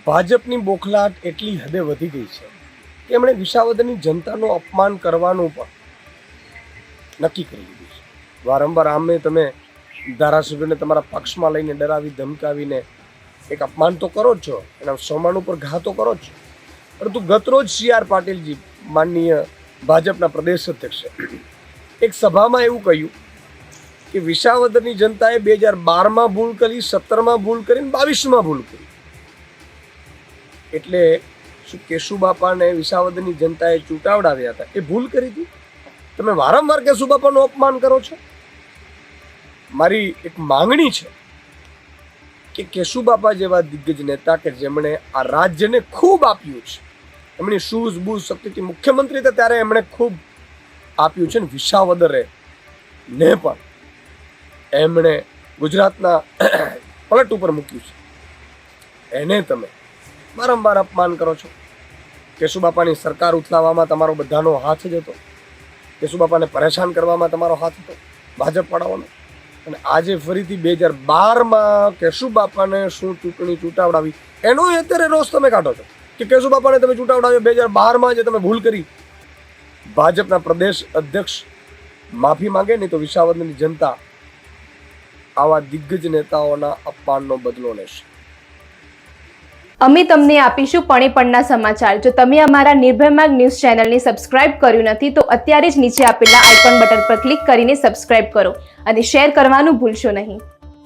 ભાજપની બોખલાટ એટલી હદે વધી ગઈ છે કે એમણે વિસાવદરની જનતાનું અપમાન કરવાનું પણ નક્કી કરી લીધું છે. વારંવાર આમે તમે ધારાસભ્યોને તમારા પક્ષમાં લઈને ડરાવી ધમકાવીને એક અપમાન તો કરો જ છો, એના સન્માન ઉપર ઘા તો કરો જ છો. પરંતુ ગતરોજ CR પાટીલજી માનનીય ભાજપના પ્રદેશ અધ્યક્ષે એક સભામાં એવું કહ્યું કે વિસાવદરની જનતાએ 2012માં ભૂલ કરી, 17માં ભૂલ કરી, 22માં ભૂલ કરી. એટલે શું કેશુબાપાને વિસાવદરની જનતાએ ચૂંટાવડાવ્યા હતા એ ભૂલ કરી હતી? તમે વારંવાર કેશુબાપાનું અપમાન કરો છો. મારી એક માંગણી છે કે કેશુબાપા જેવા દિગ્ગજ નેતા કે જેમણે આ રાજ્યને ખૂબ આપ્યું છે, એમની સૂઝ બૂઝ શક્તિથી મુખ્યમંત્રી હતા ત્યારે એમણે ખૂબ આપ્યું છે ને વિસાવદરે ને પણ એમણે ગુજરાતના પલટ ઉપર મૂક્યું છે, એને તમે વારંવાર અપમાન કરો છો. કેશુબાપાની સરકાર ઉથલાવવામાં તમારો બધાનો હાથ જ હતો, કેશુબાપાને પરેશાન કરવામાં તમારો હાથ હતો ભાજપ વાળાઓનો. અને આજે ફરીથી 2012માં કેશુબાપાને શું ચૂંટણી ચૂંટાવડાવી એનો અત્યારે રોષ તમે કાઢો છો કે કેશુબાપાને તમે ચૂંટાવડાવ્યો 2012માં જે તમે ભૂલ કરી. ભાજપના પ્રદેશ અધ્યક્ષ માફી માંગે નહીં તો વિસાવદરની જનતા આવા દિગ્ગજ નેતાઓના અપમાનનો બદલો લેશે. અમે તમને આપીશું પળેપળના સમાચાર. જો તમે અમારા નિર્ભય માર્ગ ન્યૂઝ ચેનલને સબસ્ક્રાઇબ કર્યું નથી તો અત્યારે જ નીચે આપેલા આઇકોન બટન પર ક્લિક કરીને સબસ્ક્રાઇબ કરો અને શેર કરવાનું ભૂલશો નહીં.